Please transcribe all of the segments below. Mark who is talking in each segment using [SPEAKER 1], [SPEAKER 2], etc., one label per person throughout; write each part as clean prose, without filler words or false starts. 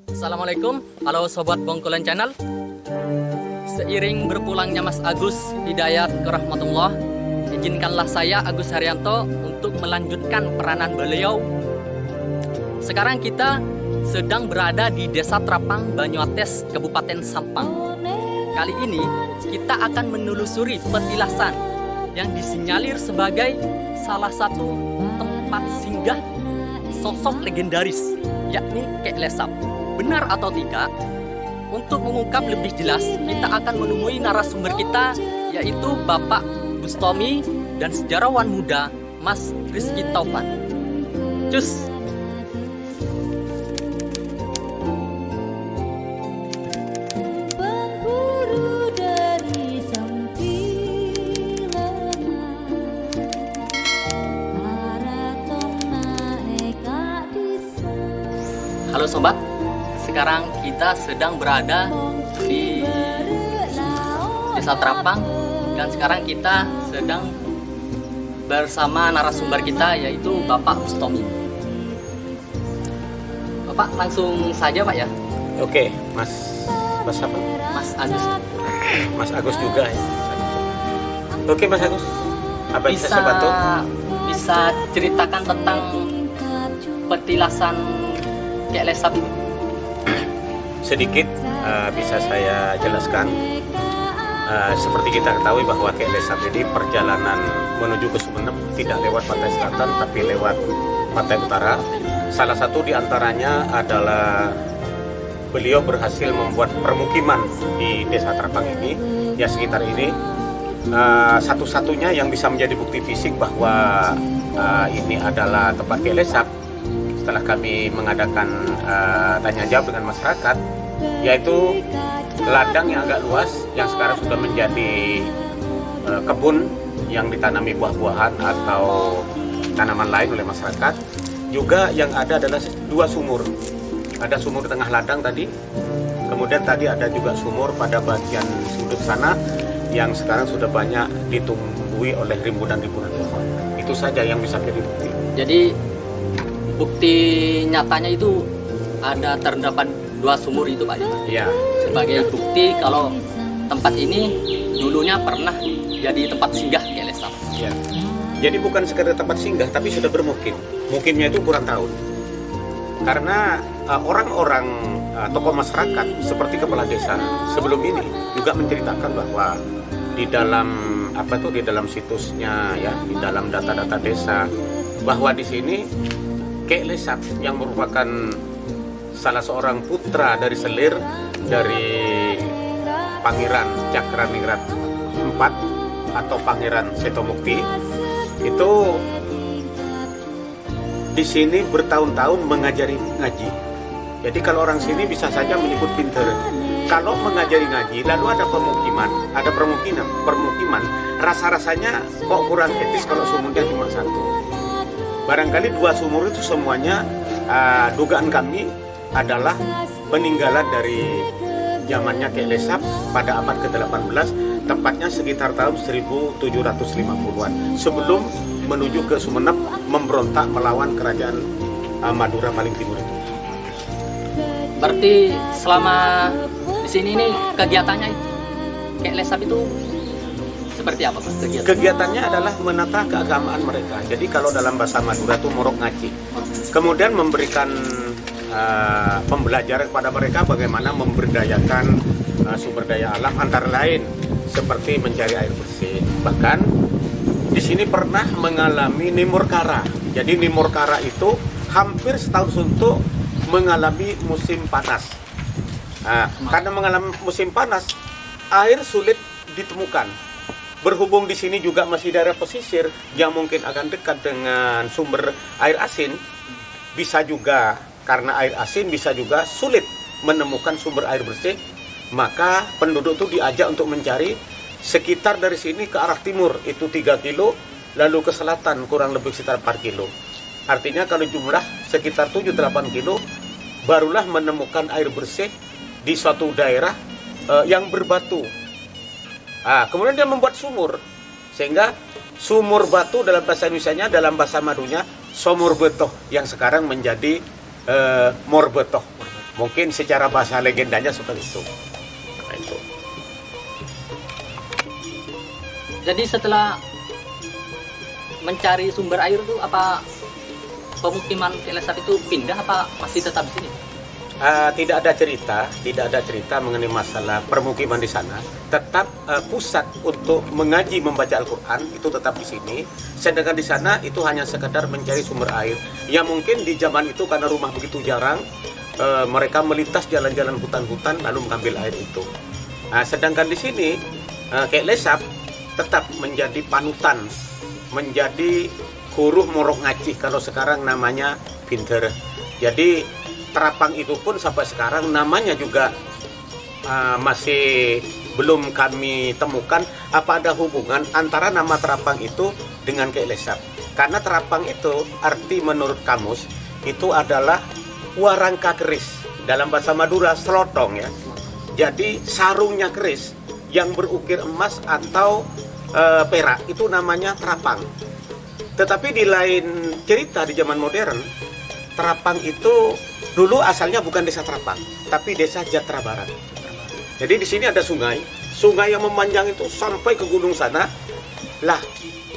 [SPEAKER 1] Assalamualaikum, halo Sobat Bongkolen Channel. Seiring berpulangnya Mas Agus Hidayat ke rahmatullah, izinkanlah saya Agus Haryanto untuk melanjutkan peranan beliau. Sekarang kita sedang berada di Desa Trapang, Banyuates, Kabupaten Sampang. Kali ini kita akan menelusuri petilasan yang disinyalir sebagai salah satu tempat singgah sosok legendaris, yakni Kek Lesap. Benar atau tidak? Untuk mengungkap lebih jelas, kita akan menemui narasumber kita, yaitu Bapak Bustomi dan sejarawan muda Mas Rizky Taufan. Cus! Halo Sobat, sekarang kita sedang berada di Desa Trapang dan sekarang kita sedang bersama narasumber kita, yaitu Bapak Bustomi. Bapak langsung saja Pak ya.
[SPEAKER 2] Oke, Mas apa?
[SPEAKER 1] Mas Agus.
[SPEAKER 2] Mas Agus juga ya. Oke Mas Agus, apa yang bisa saya bantu?
[SPEAKER 1] Bisa ceritakan tentang petilasan Kek Lesap ini?
[SPEAKER 2] Sedikit bisa saya jelaskan. Seperti kita ketahui bahwa Kek Lesap ini perjalanan menuju ke Sumeneb tidak lewat pantai selatan tapi lewat pantai utara. Salah satu diantaranya adalah beliau berhasil membuat permukiman di Desa Trapang ini, ya sekitar ini. Satu-satunya yang bisa menjadi bukti fisik bahwa ini adalah tempat Kek Lesap setelah kami mengadakan tanya jawab dengan masyarakat, yaitu ladang yang agak luas yang sekarang sudah menjadi kebun yang ditanami buah-buahan atau tanaman lain oleh masyarakat. Juga yang ada adalah dua sumur. Ada sumur di tengah ladang tadi, kemudian tadi ada juga sumur pada bagian sudut sana yang sekarang sudah banyak ditumbuhi oleh rimbunan-rimbunan pohon. Itu saja yang bisa jadi bukti.
[SPEAKER 1] Jadi bukti nyatanya itu ada terdapat dua sumur itu Pak ya?
[SPEAKER 2] Iya.
[SPEAKER 1] Sebagai bukti kalau tempat ini dulunya pernah jadi tempat singgah Kek Lesap.
[SPEAKER 2] Ya. Jadi bukan sekedar tempat singgah, tapi sudah bermukim. Mukimnya itu kurang tahun. Karena orang-orang tokoh masyarakat seperti kepala desa sebelum ini juga menceritakan bahwa di dalam di dalam situsnya ya, di dalam data-data desa, bahwa di sini Kek Lesap yang merupakan salah seorang putra dari selir dari Pangeran Cakraningrat IV atau Pangeran Setomukti, itu di sini bertahun-tahun mengajari ngaji. Jadi kalau orang sini bisa saja menyebut pinter. Kalau mengajari ngaji lalu ada permukiman, rasa-rasanya kok kurang etis kalau sumurnya cuma satu. Barangkali dua sumur itu semuanya dugaan kami adalah peninggalan dari zamannya Kek Lesap pada abad ke-18, tepatnya sekitar tahun 1750-an, sebelum menuju ke Sumeneb memberontak melawan kerajaan Madura paling timur itu.
[SPEAKER 1] Berarti selama di sini nih kegiatannya Kek Lesap itu seperti apa Pak?
[SPEAKER 2] Kegiatannya adalah menata keagamaan mereka. Jadi kalau dalam bahasa Madura itu morok ngaji. Kemudian memberikan pembelajaran kepada mereka bagaimana memberdayakan sumber daya alam, antara lain seperti mencari air bersih. Bahkan di sini pernah mengalami nimurkara. Jadi nimurkara itu hampir setahun untuk mengalami musim panas. Karena mengalami musim panas, air sulit ditemukan. Berhubung di sini juga masih daerah pesisir yang mungkin akan dekat dengan sumber air asin, bisa juga karena air asin bisa juga sulit menemukan sumber air bersih, maka penduduk itu diajak untuk mencari sekitar dari sini ke arah timur itu 3 kilo, lalu ke selatan kurang lebih sekitar 4 kilo. Artinya kalau jumlah sekitar 7-8 kilo barulah menemukan air bersih di suatu daerah yang berbatu. Kemudian dia membuat sumur. Sehingga sumur batu dalam bahasa Indonesianya, dalam bahasa Madunya Somur Betoh, yang sekarang menjadi Mor Betoh. Mungkin secara bahasa legendanya seperti itu. Nah, itu.
[SPEAKER 1] Jadi setelah mencari sumber air itu apa pemukiman Kelesap itu pindah apa masih tetap di sini?
[SPEAKER 2] Tidak ada cerita mengenai masalah permukiman di sana. Tetap pusat untuk mengaji membaca Al-Quran itu tetap di sini. Sedangkan di sana itu hanya sekedar mencari sumber air. Yang mungkin di zaman itu karena rumah begitu jarang, mereka melintas jalan-jalan hutan-hutan lalu mengambil air itu. Sedangkan di sini Kelesap tetap menjadi panutan, menjadi Huruh Morok Ngacih, kalau sekarang namanya Pinter. Jadi Terapang itu pun sampai sekarang namanya juga masih belum kami temukan apa ada hubungan antara nama Terapang itu dengan Kelesap. Karena Terapang itu arti menurut kamus itu adalah warangka keris, dalam bahasa Madura selotong ya. Jadi sarungnya keris yang berukir emas atau perak itu namanya Terapang. Tetapi di lain cerita di zaman modern, Terapang itu dulu asalnya bukan desa Terapang, tapi desa Jatra Barat. Jadi di sini ada sungai yang memanjang itu sampai ke gunung sana. Lah,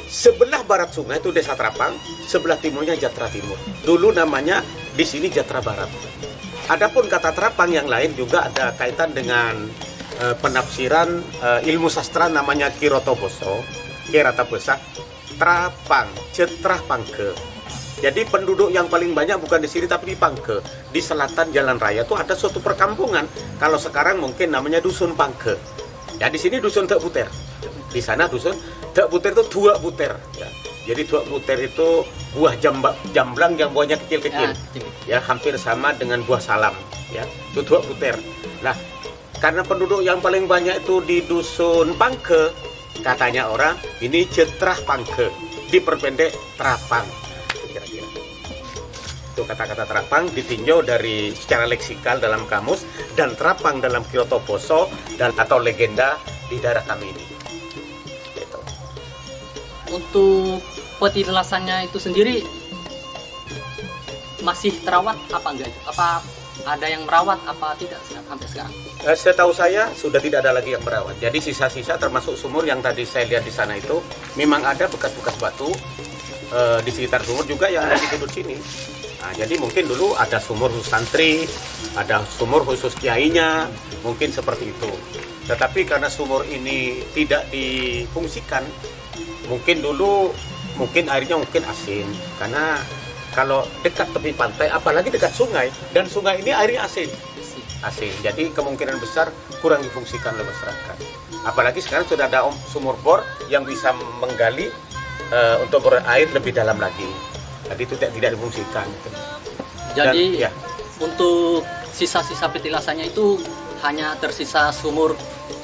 [SPEAKER 2] sebelah barat sungai itu desa Terapang, sebelah timurnya Jatra Timur. Dulu namanya di sini Jatra Barat. Adapun kata Terapang yang lain juga ada kaitan dengan penafsiran ilmu sastra namanya Kiratoboso, Kiratabosa, Terapang, Cetrah Pangke. Jadi penduduk yang paling banyak bukan di sini tapi di Pangke, di selatan Jalan Raya itu ada suatu perkampungan. Kalau sekarang mungkin namanya Dusun Pangke. Ya di sini Dusun Tek Buter. Di sana Dusun Tek Buter itu dua buter. Ya. Jadi dua buter itu buah jamblang yang buahnya kecil-kecil. Ya hampir sama dengan buah salam. Ya itu dua buter. Nah karena penduduk yang paling banyak itu di Dusun Pangke, katanya orang ini Cetrah Pangke, diperpendek Terapang. Kira-kira itu kata-kata Terapang ditinjau dari secara leksikal dalam kamus dan Terapang dalam Kiratoboso dan atau legenda di daerah kami ini. Gitu.
[SPEAKER 1] Untuk petilasannya itu sendiri masih terawat apa enggak? Apa ada yang merawat apa tidak sampai sekarang?
[SPEAKER 2] Setahu saya sudah tidak ada lagi yang merawat. Jadi sisa-sisa termasuk sumur yang tadi saya lihat di sana itu memang ada bekas-bekas batu. Di sekitar sumur juga yang ada di sudut sini. Nah, jadi mungkin dulu ada sumur khusus santri, ada sumur khusus kiainya, mungkin seperti itu. Tetapi karena sumur ini tidak difungsikan, mungkin dulu airnya mungkin asin. Karena kalau dekat tepi pantai, apalagi dekat sungai, dan sungai ini airnya asin. Jadi kemungkinan besar kurang difungsikan oleh masyarakat. Apalagi sekarang sudah ada sumur bor yang bisa menggali untuk berair lebih dalam lagi. Jadi itu tidak difungsikan.
[SPEAKER 1] Jadi
[SPEAKER 2] ya.
[SPEAKER 1] Untuk sisa-sisa petilasannya itu hanya tersisa sumur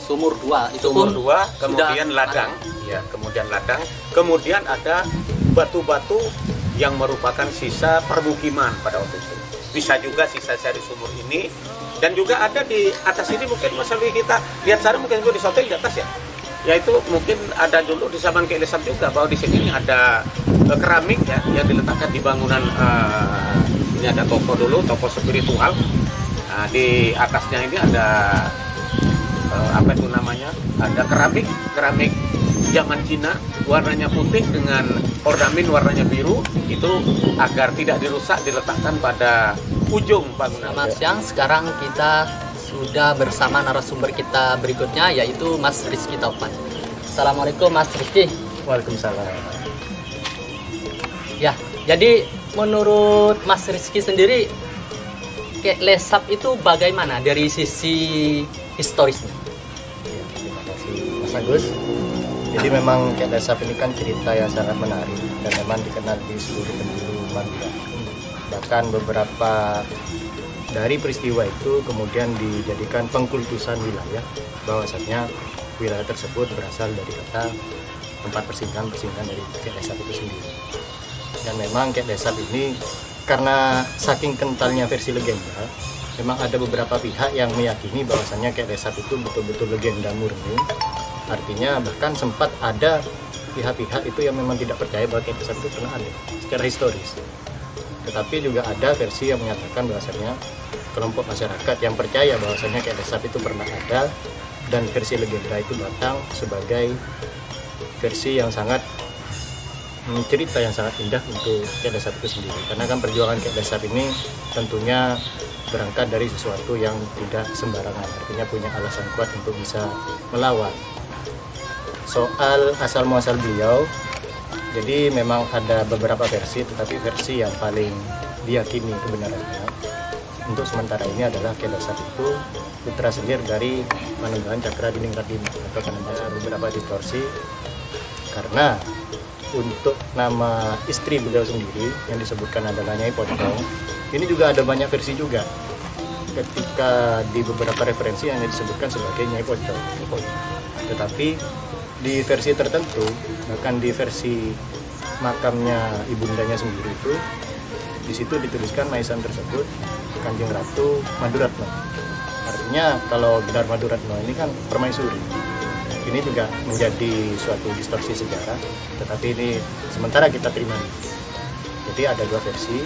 [SPEAKER 1] 2 itu
[SPEAKER 2] sumur
[SPEAKER 1] pun
[SPEAKER 2] 2, kemudian ladang. Ya, kemudian ladang, kemudian ada batu-batu yang merupakan sisa permukiman pada waktu itu. Bisa juga sisa dari sumur ini dan juga ada di atas ini mungkin Mas Alwi kita lihat sana mungkin itu di hotel di atas ya. Yaitu mungkin ada dulu di zaman Kelesap juga bahwa di sini ada keramik ya yang diletakkan di bangunan ini ada toko dulu, toko spiritual. Nah, di atasnya ini ada apa itu namanya? Ada keramik zaman Cina warnanya putih dengan ornamen warnanya biru itu agar tidak dirusak diletakkan pada ujung bangunan.
[SPEAKER 1] Selamat siang, sekarang kita sudah bersama narasumber kita berikutnya yaitu Mas Rizky Taufan. Assalamualaikum Mas Rizky.
[SPEAKER 3] Waalaikumsalam.
[SPEAKER 1] Ya, jadi menurut Mas Rizky sendiri Kelesap itu bagaimana dari sisi historisnya?
[SPEAKER 3] Ya, terima kasih Mas Agus. Jadi memang Kelesap ini kan cerita yang sangat menarik dan memang dikenal di seluruh penjuru Madura. Bahkan beberapa dari peristiwa itu kemudian dijadikan pengkultusan wilayah, bahwasanya wilayah tersebut berasal dari kata tempat persinggahan dari Kelesap itu sendiri. Dan memang Kelesap ini karena saking kentalnya versi legenda, memang ada beberapa pihak yang meyakini bahwasanya Kelesap itu betul-betul legenda murni. Artinya bahkan sempat ada pihak-pihak itu yang memang tidak percaya bahwa Kiai Dasar itu pernah ada secara historis. Tetapi juga ada versi yang menyatakan bahwasanya kelompok masyarakat yang percaya bahwasanya Kiai Dasar itu pernah ada, dan versi legenda itu datang sebagai versi yang sangat cerita yang sangat indah untuk Kiai Dasar itu sendiri. Karena kan perjuangan Kiai Dasar ini tentunya berangkat dari sesuatu yang tidak sembarangan, artinya punya alasan kuat untuk bisa melawan. Soal asal muasal beliau, jadi memang ada beberapa versi, tetapi versi yang paling diyakini kebenarannya untuk sementara ini adalah Kiai Dasar itu putra selir dari Panembahan Cakradiningrat V atau Panembahan. Beberapa distorsi karena untuk nama istri beliau sendiri yang disebutkan adalah Nyai Pocong, ini juga ada banyak versi juga. Ketika di beberapa referensi hanya disebutkan sebagai Nyai Pocong. Tetapi di versi tertentu, bahkan di versi makamnya ibundanya sendiri itu, di situ dituliskan maisan tersebut Kanjeng Ratu Maduratno. Artinya kalau gelar Maduratno ini kan permaisuri. Ini juga menjadi suatu distorsi sejarah, tetapi ini sementara kita terima. Jadi ada dua versi.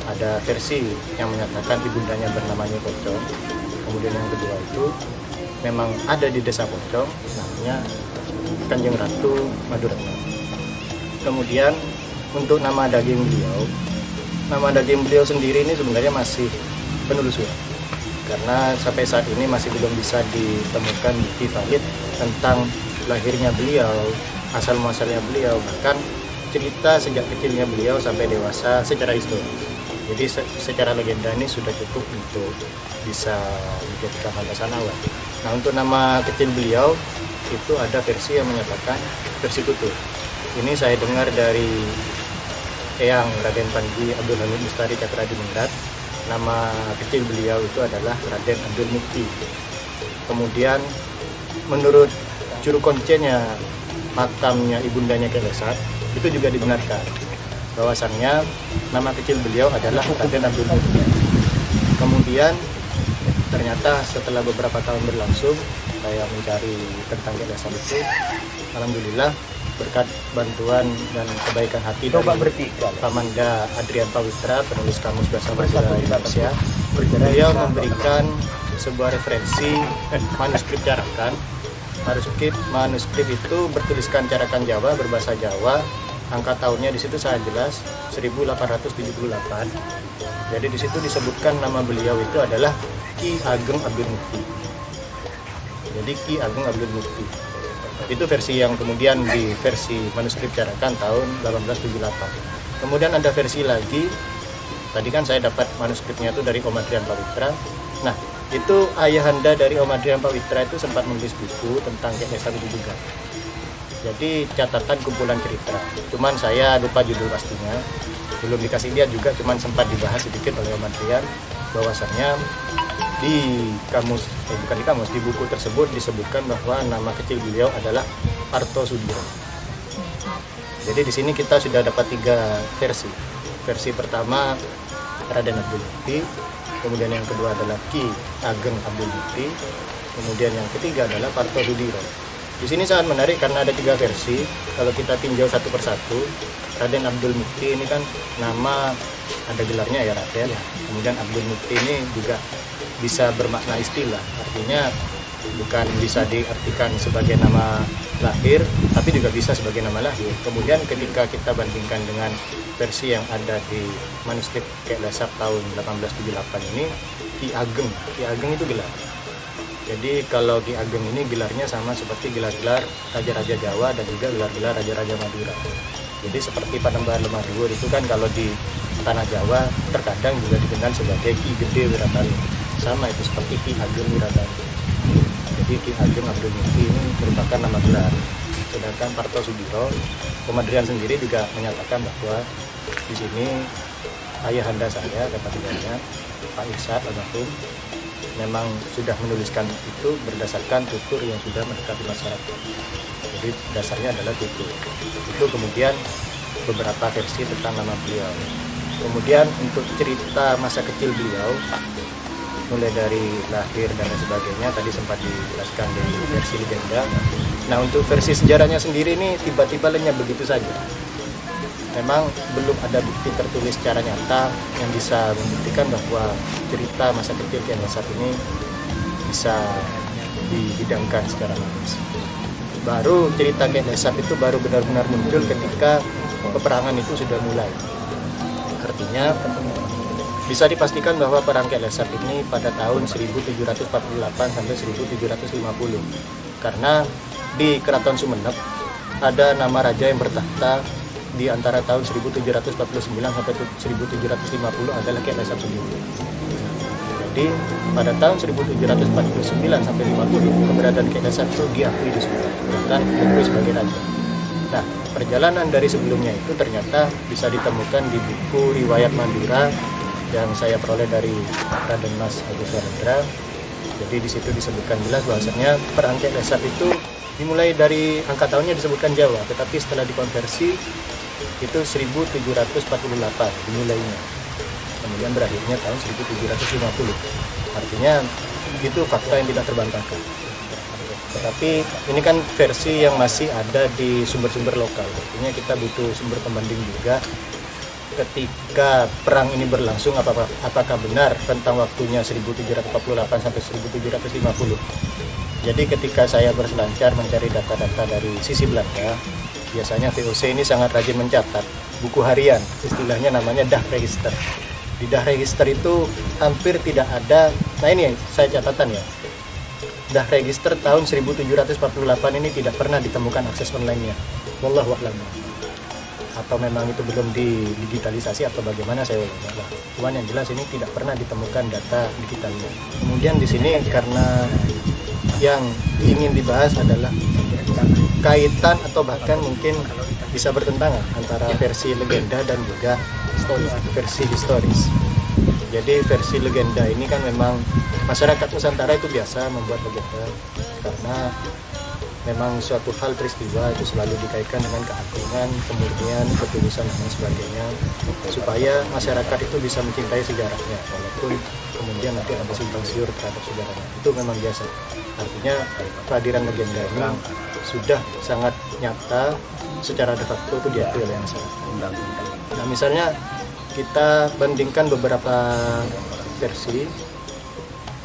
[SPEAKER 3] Ada versi yang menyatakan ibundanya bernama Nyai Pocong. Kemudian yang kedua itu memang ada di desa Pocong, namanya Kanjeng Ratu Maduratno. Kemudian untuk nama daging beliau sendiri ini sebenarnya masih penelusuran, karena sampai saat ini masih belum bisa ditemukan bukti valid tentang lahirnya beliau, asal muasalnya beliau, bahkan cerita sejak kecilnya beliau sampai dewasa secara historis. Jadi secara legenda ini sudah cukup untuk bisa dijadikan landasan awal. Nah, untuk nama kecil beliau itu ada versi yang menyatakan versi tutur. Ini saya dengar dari Eyang Raden Panji Abdul Hamid Mustari Cakradiningrat. Nama kecil beliau itu adalah Raden Abdul Mukti. Kemudian menurut juru koncennya makamnya ibundanya Kiai Dasar itu juga dibenarkan bahwasannya nama kecil beliau adalah Raden Abdul Mukti. Kemudian ternyata setelah beberapa tahun berlangsung saya mencari tentang Kiai Dasar itu, alhamdulillah berkat bantuan dan kebaikan hati dari Pamanda Adrian Pawitra, penulis Kamus Bahasa Madura Indonesia, beliau memberikan sebuah referensi manuskrip carakan. Manuskrip itu bertuliskan carakan Jawa, berbahasa Jawa. Angka tahunnya di situ saya jelas 1878. Jadi di situ disebutkan nama beliau itu adalah Ki Ageng Abdul Mukti. Jadi Ki Ageng Abdul Mukti. Itu versi yang kemudian di versi manuskrip carakan tahun 1878. Kemudian ada versi lagi. Tadi kan saya dapat manuskripnya itu dari Om Adrian Pawitra. Nah, itu ayahanda dari Om Adrian Pawitra itu sempat menulis buku tentang Kiai Dasar itu juga. Jadi catatan kumpulan cerita. Cuman saya lupa judul pastinya. Belum dikasih lihat juga, cuman sempat dibahas sedikit oleh Om Adrian bahwasannya di buku tersebut disebutkan bahwa nama kecil beliau adalah Parto Sudiro. Jadi di sini kita sudah dapat 3 versi. Versi pertama Raden Abdul Mukti, kemudian yang kedua adalah Ki Ageng Abdul Mukti, kemudian yang ketiga adalah Parto Sudiro. Di sini sangat menarik karena ada 3 versi. Kalau kita tinjau satu persatu, Raden Abdul Mukti ini kan nama ada gelarnya ya Raden. Kemudian Abdul Mukti ini juga bisa bermakna istilah, artinya bukan bisa diartikan sebagai nama lahir, tapi juga bisa sebagai nama lahir. Kemudian ketika kita bandingkan dengan versi yang ada di manuskrip Kiai Dasar tahun 1878 ini, Ki Ageng itu gelar. Jadi kalau Ki Ageng ini gelarnya sama seperti gelar-gelar Raja-Raja Jawa dan juga gelar-gelar Raja-Raja Madura. Jadi seperti Panembahan Lemah Luhur itu kan kalau di tanah Jawa terkadang juga dikenal sebagai Ki Gede Wiratali. Sama itu seperti Ki Ageng Wiratali. Jadi Ki Ageng Abdul Mukti ini merupakan nama gelar. Sedangkan Parto Sudiro, Om Adrian sendiri juga menyatakan bahwa di sini ayahanda saya, kata beliaunya, Pak Irsad almarhum, memang sudah menuliskan itu berdasarkan tutur yang sudah mendekati masyarakat. Jadi dasarnya adalah tutur. Itu kemudian beberapa versi tentang nama beliau. Kemudian untuk cerita masa kecil beliau, mulai dari lahir dan lain sebagainya, tadi sempat dijelaskan di versi legenda. Nah, untuk versi sejarahnya sendiri ini tiba-tiba lenyap begitu saja. Memang belum ada bukti tertulis secara nyata yang bisa membuktikan bahwa cerita masa kecil Ki Lesap ini bisa dihidangkan secara logis. Baru cerita Ki Lesap itu baru benar-benar muncul ketika peperangan itu sudah mulai. Artinya bisa dipastikan bahwa perang Ki Lesap ini pada tahun 1748 sampai 1750. Karena di Keraton Sumenep ada nama raja yang bertahta di antara tahun 1749 sampai 1750 adalah Ki Lesap sendiri. Jadi pada tahun 1749 sampai 50 keberadaan Ki Lesap itu diakui di Sumenep, bahkan diakui sebagai raja. Nah, perjalanan dari sebelumnya itu ternyata bisa ditemukan di buku Riwayat Madura yang saya peroleh dari Raden Mas Agus Warendra. Jadi di situ disebutkan jelas bahwasanya perang Ki Lesap itu dimulai dari angka tahunnya disebutkan Jawa, tetapi setelah dikonversi itu 1748 dimulainya. Kemudian berakhirnya tahun 1750. Artinya itu fakta yang tidak terbantahkan. Tetapi ini kan versi yang masih ada di sumber-sumber lokal. Artinya kita butuh sumber pembanding juga. Ketika perang ini berlangsung, apakah benar tentang waktunya 1748 sampai 1750. Jadi ketika saya berselancar mencari data-data dari sisi Belanda, biasanya VOC ini sangat rajin mencatat buku harian, istilahnya namanya Dagregister. Di Dagregister itu hampir tidak ada, nah ini saya catatan ya, Dagregister tahun 1748 ini tidak pernah ditemukan akses online-nya. Wallahu a'lam. Atau memang itu belum didigitalisasi atau bagaimana saya tidak tahu. Cuman yang jelas ini tidak pernah ditemukan data digitalnya. Kemudian di sini karena yang ingin dibahas adalah kaitan atau bahkan mungkin bisa bertentangan antara versi legenda dan juga versi historis. Jadi versi legenda ini kan memang masyarakat Nusantara itu biasa membuat legenda karena memang suatu hal peristiwa itu selalu dikaitkan dengan keagungan, kemurnian, ketulusan dan sebagainya, supaya masyarakat itu bisa mencintai sejarahnya walaupun kemudian nanti ada simpang siur terhadap sejarahnya. Itu memang biasa. Artinya kehadiran legenda ini sudah sangat nyata secara de facto itu diakui oleh masyarakat. Nah, misalnya kita bandingkan beberapa versi,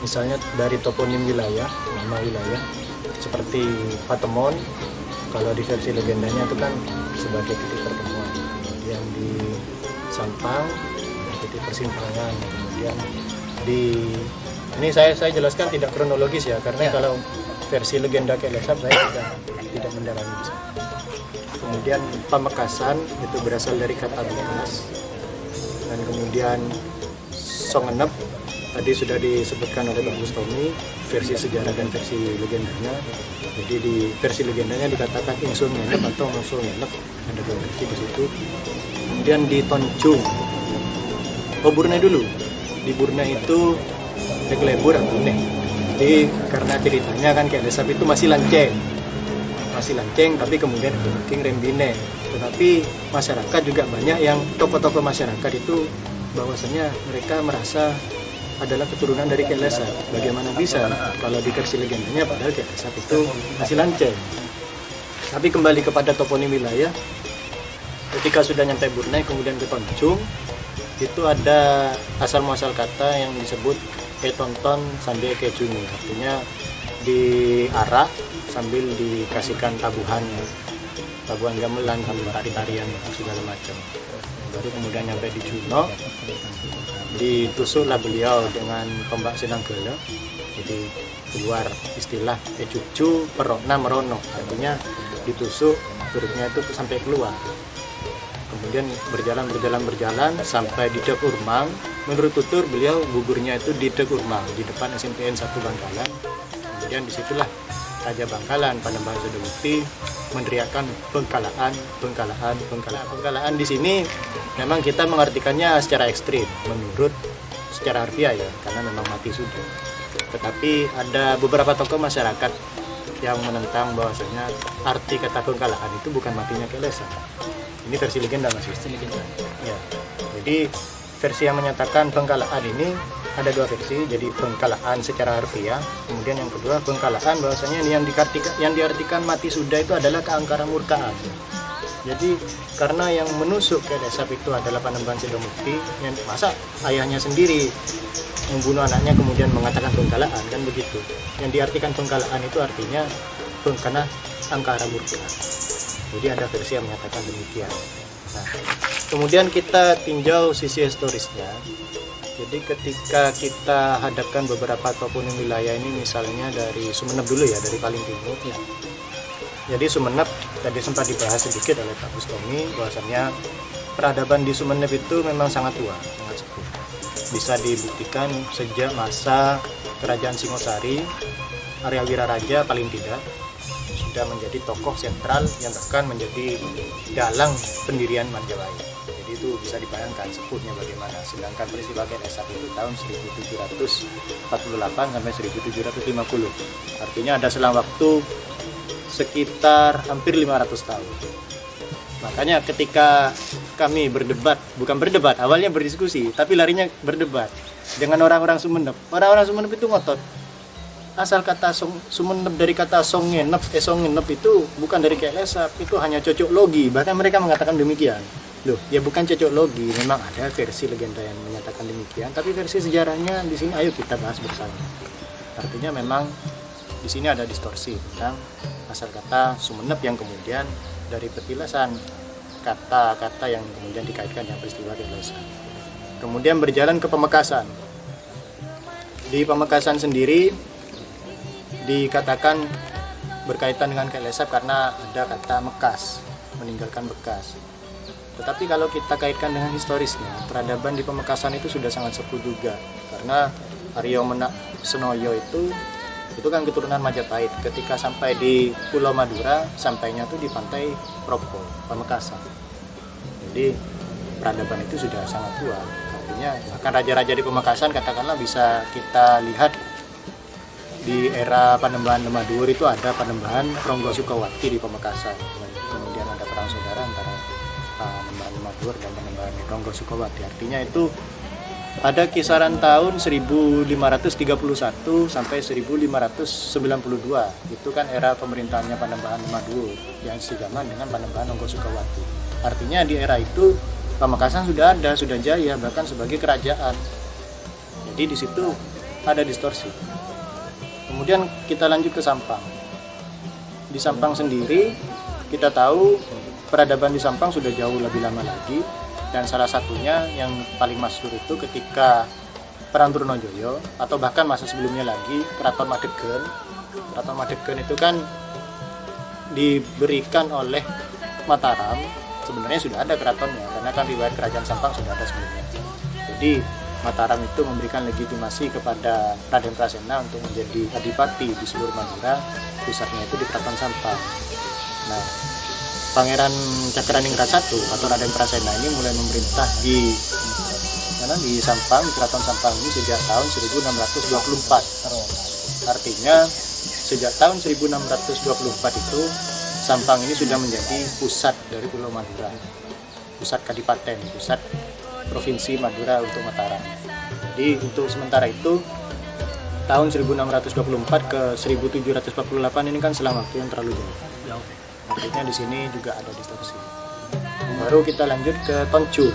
[SPEAKER 3] misalnya dari toponim wilayah, nama wilayah seperti Patemon, kalau di versi legendanya itu kan sebagai titik pertemuan. Kemudian di Sampang titik persimpangan. Kemudian di ini saya jelaskan tidak kronologis ya, karena kalau versi legenda Ki Lesap saya tidak mendalami. Kemudian Pamekasan itu berasal dari kata bekas, dan kemudian Songenep tadi sudah disebutkan oleh Pak Bustomi versi sejarah dan versi legendanya. Jadi di versi legendanya dikatakan Ingsun Ngenep atau Musul Ngenep, ada dua versi di situ. Kemudian di Toncung, Burna dulu, di Burna itu Leglebur atau Neh. Jadi karena ceritanya kan Ki Lesap itu masih lanceng, tapi kemudian King Rembine. Tetapi masyarakat juga banyak yang tokoh-tokoh masyarakat itu bahwasanya mereka merasa adalah keturunan dari Ki Lesap. Bagaimana bisa kalau di versi legendanya padahal Ki Lesap itu masih lanceng. Tapi kembali kepada toponim wilayah, ketika sudah nyampe Burnai kemudian ke Toncung, itu ada asal muasal kata yang disebut Etonton sambil Kejuni, artinya diarak sambil dikasihkan tabuhan gamelan sambil tari-tarian segala macam. Baru kemudian nyampe di Juno, ditusuklah beliau dengan tombak Sinanggala. Jadi keluar istilah cucu perona merono, artinya ditusuk perutnya itu sampai keluar. Kemudian berjalan sampai di Dek Urmang. Menurut tutur beliau gugurnya itu di Dek Urmang, di depan SMPN 1 Bangkalan. Kemudian disitulah Raja Bangkalan Panembahan Sudawuti meneriakkan Bengkalaan. Bengkalaan di sini memang kita mengartikannya secara ekstrim menurut secara harfiah ya, karena memang mati sudah. Tetapi ada beberapa tokoh masyarakat yang menentang bahwasanya arti kata Bengkalaan itu bukan matinya Ki Lesap. Ini versi legenda Mas. Ya. Jadi versi yang menyatakan pengkalaan ini ada dua versi, jadi pengkalaan secara harfiah, kemudian yang kedua pengkalaan bahwasanya yang diartikan mati sudah itu adalah keangkara murkaan. Jadi karena yang menusuk ke Lesap itu adalah Panembahan Sidomukti, yang masa ayahnya sendiri membunuh anaknya kemudian mengatakan pengkalaan, kan begitu. Yang diartikan pengkalaan itu artinya karena angkara murka. Jadi ada versi yang menyatakan demikian. Nah, kemudian kita tinjau sisi historisnya. Jadi ketika kita hadapkan beberapa toponim wilayah ini, misalnya dari Sumeneb dulu ya, dari paling timur ya. Jadi Sumeneb tadi sempat dibahas sedikit oleh Pak Bustomi bahwasanya peradaban di Sumeneb itu memang sangat tua, sangat sepuh. Bisa dibuktikan sejak masa Kerajaan Singosari, Arya Wiraraja paling tidak sudah menjadi tokoh sentral yang bahkan menjadi dalang pendirian Majapahit. Jadi itu bisa dibayangkan sepuhnya bagaimana. Sedangkan peristiwa Lesap itu tahun 1748 sampai 1750. Artinya ada selang waktu sekitar hampir 500 tahun. Makanya ketika kami bukan berdebat, awalnya berdiskusi, tapi larinya berdebat dengan orang-orang Sumeneb. Orang-orang Sumeneb itu ngotot. Asal kata Sumeneb dari kata songenep itu bukan dari Lesap, itu hanya cocok logi. Bahkan mereka mengatakan demikian. Loh, ya bukan cocok logi, memang ada versi legenda yang menyatakan demikian, tapi versi sejarahnya di sini ayo kita bahas bersama. Artinya memang di sini ada distorsi tentang asal kata Sumeneb yang kemudian dari petilasan kata-kata yang kemudian dikaitkan dengan peristiwa Lesap. Kemudian berjalan ke Pamekasan. Di Pamekasan sendiri dikatakan berkaitan dengan Lesap karena ada kata Mekas, meninggalkan bekas. Tetapi kalau kita kaitkan dengan historisnya, peradaban di Pamekasan itu sudah sangat sepuh juga. Karena Aryo Menak Senoyo itu kan keturunan Majapahit. Ketika sampai di Pulau Madura, sampainya tuh di pantai Propo, Pamekasan. Jadi peradaban itu sudah sangat tua. Artinya bahkan raja-raja di Pamekasan katakanlah bisa kita lihat di era Panembahan Demadur itu ada Panembahan Ronggo Sukawati di Pamekasan. Kemudian ada perang saudara antara Panembahan Demadur dan Panembahan Ronggo Sukawati. Artinya itu pada kisaran tahun 1531 sampai 1592. Itu kan era pemerintahannya Panembahan Demadur yang sejaman dengan Panembahan Ronggo Sukawati. Artinya di era itu Pamekasan sudah ada, sudah jaya bahkan sebagai kerajaan. Jadi di situ ada distorsi. Kemudian kita lanjut ke Sampang. Di Sampang sendiri kita tahu peradaban di Sampang sudah jauh lebih lama lagi, dan salah satunya yang paling masyhur itu ketika Perang Trunojoyo atau bahkan masa sebelumnya lagi Keraton Madegen. Keraton Madegen itu kan diberikan oleh Mataram. Sebenarnya sudah ada keratonnya karena kan riwayat kerajaan Sampang sudah ada sebelumnya. Jadi Mataram itu memberikan legitimasi kepada Raden Prasena untuk menjadi adipati di seluruh Madura, pusatnya itu di Keraton Sampang. Nah, Pangeran Cakraningrat I atau Raden Prasena ini mulai memerintah di Sampang, di Keraton Sampang ini sejak tahun 1624. Artinya sejak tahun 1624 itu Sampang ini sudah menjadi pusat dari Pulau Madura, pusat kadipaten, pusat provinsi Madura untuk Mataram. Jadi untuk sementara itu tahun 1624 ke 1748 ini kan selang waktu yang terlalu jauh. Artinya di sini juga ada distorsi. Baru kita lanjut ke Toncung.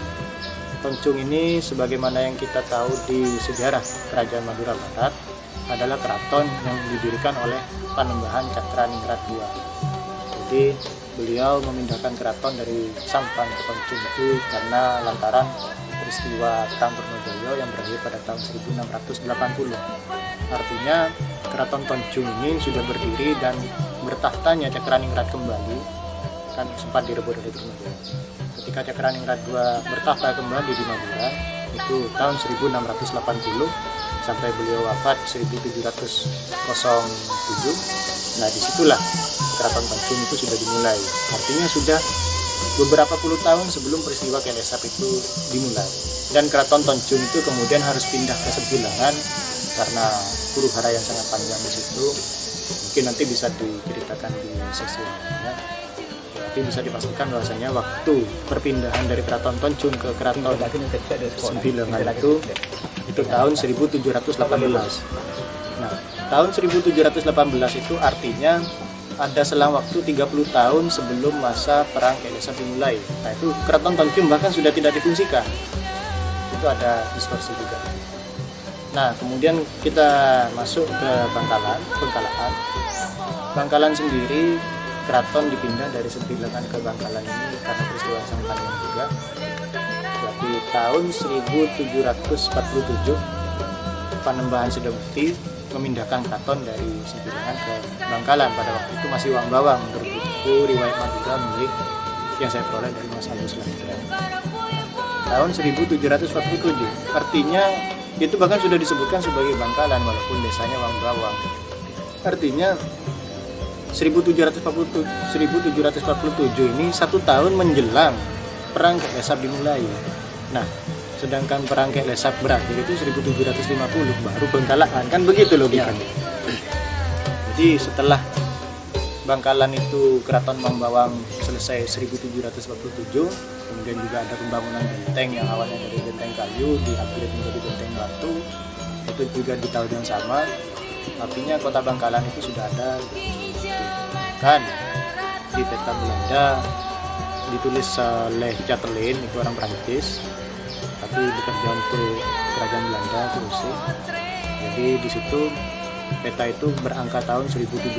[SPEAKER 3] Toncung ini sebagaimana yang kita tahu di sejarah Kerajaan Madura Barat adalah keraton yang didirikan oleh Panembahan Cakraningrat II. Jadi beliau memindahkan keraton dari Sampang ke Toncung itu karena lantaran peristiwa Perang Trunojoyo yang berakhir pada tahun 1680. Artinya keraton Toncung ini sudah berdiri dan bertahtanya Cakraningrat kembali, kan sempat direbut oleh Trunojoyo. Ketika Cakraningrat II bertahta kembali di Madura itu tahun 1680 sampai beliau wafat 1707. Nah disitulah Keraton Toncung itu sudah dimulai. Artinya sudah beberapa puluh tahun sebelum peristiwa Lesap itu dimulai. Dan Keraton Toncung itu kemudian harus pindah ke Sebilangan karena huru hara yang sangat panjang di situ. Mungkin nanti bisa diceritakan di seksi lainnya. tapi bisa dipastikan bahwasanya waktu perpindahan dari Keraton Toncun ke Keraton Sembilengan itu tahun 1718. Nah, tahun 1718 itu artinya ada selang waktu 30 tahun sebelum masa perang Kyai Lesap dimulai. Nah, itu Keraton Toncun bahkan sudah tidak difungsikan. Itu ada distorsi juga. Nah, kemudian kita masuk ke Bangkalan. Bangkalan sendiri, keraton dipindah dari Sembilengan ke Bangkalan ini karena peristiwa yang sangat panjang juga. Jadi tahun 1747 Panembahan Sidamukti memindahkan keraton dari Sembilengan ke Bangkalan. Pada waktu itu masih Wang Bawang, berbuku riwayat Madura milik yang saya peroleh dari Mas Agus Lantian. Tahun 1747, artinya itu bahkan sudah disebutkan sebagai Bangkalan walaupun desanya Wang Bawang. Artinya 1747 ini 1 tahun menjelang perang Kyai Lesap dimulai. Nah, sedangkan perang Kyai Lesap berakhir itu 1750 baru Bangkalan, kan begitu logikanya. Jadi setelah Bangkalan itu keraton Wang Bawang selesai 1747, kemudian juga ada pembangunan benteng yang awalnya dari benteng kayu di-upgrade menjadi benteng batu. Itu juga di tahun yang sama. Artinya kota Bangkalan itu sudah ada kan di peta Belanda ditulis oleh Chatelain, itu orang Prancis tapi bekerja untuk kerajaan Belanda terus. Jadi di situ peta itu berangka tahun 1718.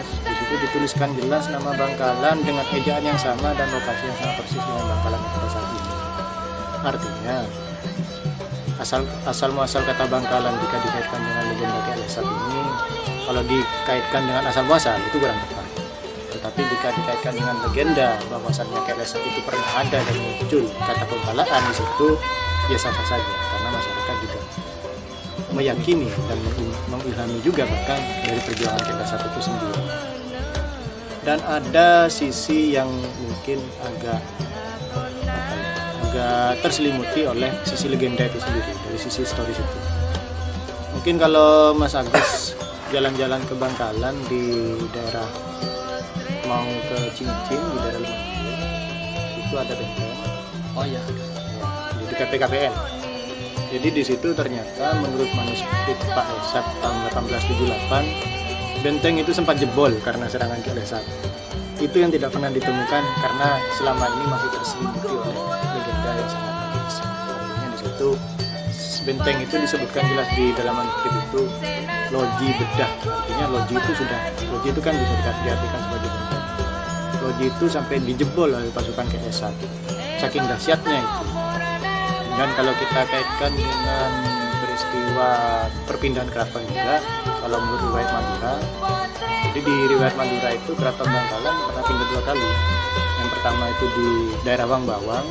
[SPEAKER 3] Di situ dituliskan jelas nama Bangkalan dengan ejaan yang sama dan lokasi yang sangat persis dengan Bangkalan pada saat ini. Artinya asal muasal kata Bangkalan jika dikaitkan dengan legenda Kyai Lesap ini, kalau dikaitkan dengan asal muasal itu kurang tepat. Tetapi jika dikaitkan dengan legenda bahwasannya Kyai Lesap itu pernah ada dan muncul kata Bangkalan di situ, ya sah-sah saja karena masyarakat juga meyakini dan mengilhami juga bahkan dari perjuangan Kyai Lesap itu sendiri. Dan ada sisi yang mungkin agak terselimuti oleh sisi legenda itu sendiri, dari sisi historis itu. Mungkin kalau Mas Agus jalan-jalan ke Bangkalan di daerah mau ke Cincin di daerah Lumajang, itu ada benteng.
[SPEAKER 1] Oh iya.
[SPEAKER 3] Di dekat PKPN. Jadi di situ ternyata menurut manuskrip Pak Lesap tahun 1878, benteng itu sempat jebol karena serangan Kyai Lesap. Itu yang tidak pernah ditemukan karena selama ini masih terselimuti oleh legenda yang sangat magis. Artinya di situ benteng itu disebutkan jelas di dalam manuskrip itu loji bedah. Artinya loji itu kan bisa diartikan sebagai benteng. Loji itu sampai dijebol oleh pasukan Kyai Lesap. Saking dahsyatnya itu. Dan kalau kita kaitkan dengan peristiwa perpindahan keraton juga, kalau menurut riwayat Madura, jadi di riwayat Madura itu keraton Bangkalan pernah pindah 2 kali. Yang pertama itu di daerah Wang Bawang.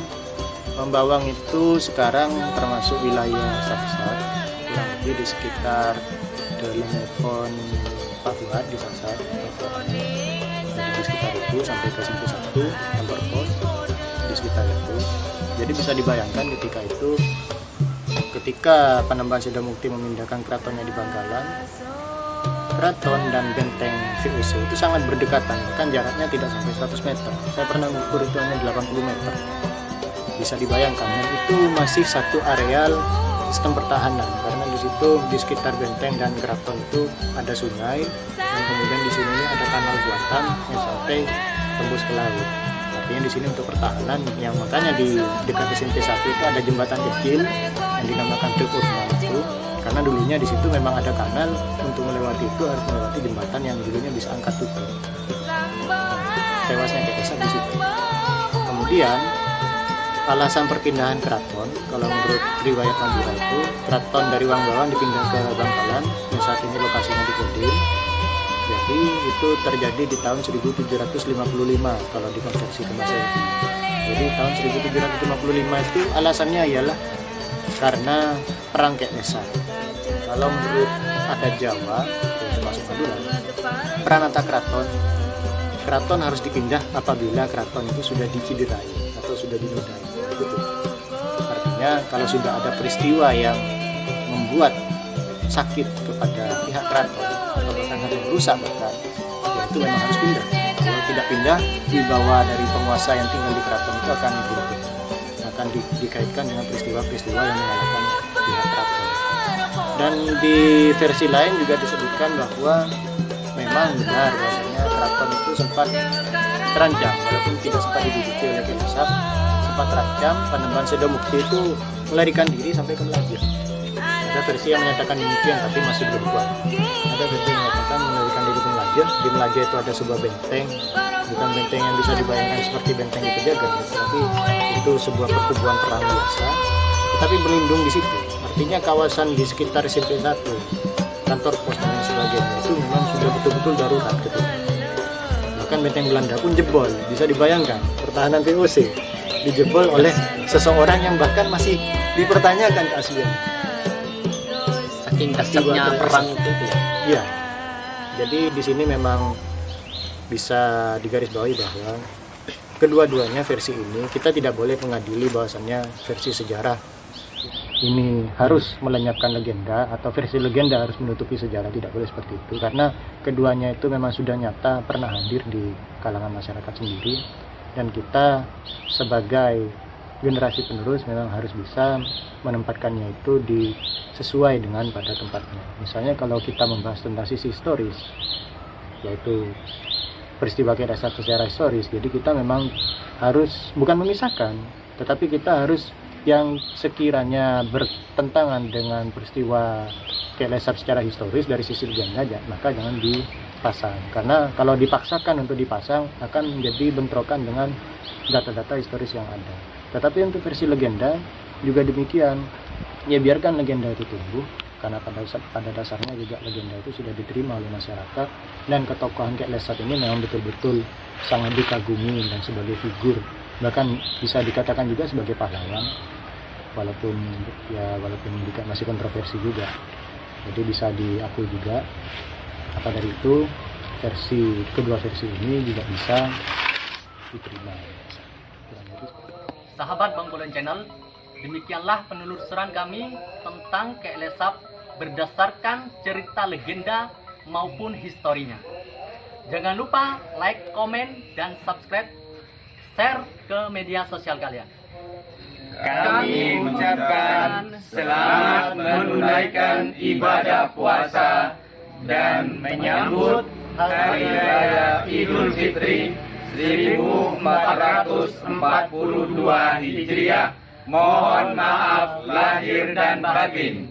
[SPEAKER 3] Wang Bawang itu sekarang termasuk wilayah Saksat, kurang lebih di sekitar Dalemepon Pak Buat di Saksat. Jadi di sekitar itu sampai ke Simpul 1 kantor pos di sekitar itu. Jadi bisa dibayangkan ketika Panembahan Sidamukti memindahkan keratonnya di Bangkalan, keraton dan benteng VOC itu sangat berdekatan, bahkan jaraknya tidak sampai 100 meter. Saya pernah mengukur itu hanya 80 meter. Bisa dibayangkan, dan itu masih satu areal sistem pertahanan, karena di situ di sekitar benteng dan keraton itu ada sungai, dan kemudian di sini ada kanal buatan yang sampai tembus ke laut. Artinya di sini untuk pertahanan, yang makanya di dekat SMP 1 itu ada jembatan kecil yang dinamakan Tekurna itu, karena dulunya di situ memang ada kanal, untuk melewati itu harus melewati jembatan yang dulunya bisa angkat tutup. Tewasnya Kyai Lesap di situ. Kemudian alasan perpindahan keraton, kalau menurut riwayat Madura itu, keraton dari Wang Bawang dipindah ke Bangkalan yang saat ini lokasinya di Kodim. Jadi itu terjadi di tahun 1755 kalau dikonversi ke Masehi. Jadi tahun 1755 itu alasannya ialah karena perang Kyai Lesap. Kalau menurut adat Jawa, termasuk Madura, peran antar keraton harus dipindah apabila keraton itu sudah diciderai atau sudah dinodai. Begitu. Artinya kalau sudah ada peristiwa yang membuat sakit kepada pihak keraton atau bahkan ada yang rusak bahkan, ya itu memang harus pindah. Kalau tidak pindah, wibawa dari penguasa yang tinggal di keraton itu akan dirubah, akan dikaitkan dengan peristiwa-peristiwa yang mengalahkan pihak keraton. Dan di versi lain juga disebutkan bahwa memang benar bahwasanya keraton itu sempat terancam, walaupun tidak sempat diduduki oleh Ki Lesap, sempat terancam. Panembahan Sedomukti itu melarikan diri sampai ke Melajah. Ada versi yang menyatakan demikian, tapi masih belum kuat. Ada versi yang menyatakan melarikan diri ke Melajah. Di Melajah itu ada sebuah benteng, bukan benteng yang bisa dibayangkan seperti benteng di Pejagan, tapi itu sebuah pertubuhan perang biasa, tetapi berlindung di situ. Artinya kawasan di sekitar SMP 1, kantor pos dan sebagainya itu memang sudah betul-betul darurat gitu. Bahkan benteng Belanda pun jebol, bisa dibayangkan pertahanan VOC dijebol oleh seseorang yang bahkan masih dipertanyakan keasliannya.
[SPEAKER 1] Saking dahsyatnya perang itu ya.
[SPEAKER 3] Iya. Jadi di sini memang bisa digarisbawahi bahwa kedua-duanya versi ini kita tidak boleh mengadili bahwasannya versi sejarah ini harus melenyapkan legenda atau versi legenda harus menutupi sejarah, tidak boleh seperti itu, karena keduanya itu memang sudah nyata pernah hadir di kalangan masyarakat sendiri, dan kita sebagai generasi penerus memang harus bisa menempatkannya itu sesuai dengan pada tempatnya. Misalnya kalau kita membahas tentang sisi historis, yaitu peristiwa Ki Lesap secara historis, jadi kita memang harus bukan memisahkan, tetapi kita harus yang sekiranya bertentangan dengan peristiwa Ki Lesap secara historis dari sisi legenda, maka jangan dipasang, karena kalau dipaksakan untuk dipasang akan menjadi bentrokan dengan data-data historis yang ada. Tetapi untuk versi legenda juga demikian, ya biarkan legenda itu tumbuh, karena pada dasarnya juga legenda itu sudah diterima oleh masyarakat, dan ketokohan Ki Lesap ini memang betul-betul sangat dikagumi dan sebagai figur, bahkan bisa dikatakan juga sebagai pahlawan, walaupun juga masih kontroversi juga. Jadi bisa diakui juga. Apa dari itu kedua versi ini juga bisa diterima.
[SPEAKER 1] Sahabat Bangkulan Channel, demikianlah penelusuran kami tentang Ki Lesap berdasarkan cerita legenda maupun historinya. Jangan lupa like, komen, dan subscribe, share ke media sosial kalian.
[SPEAKER 4] Kami mengucapkan selamat menunaikan ibadah puasa dan menyambut Hari Raya Idul Fitri 1442 Hijriah. Mohon maaf lahir dan batin.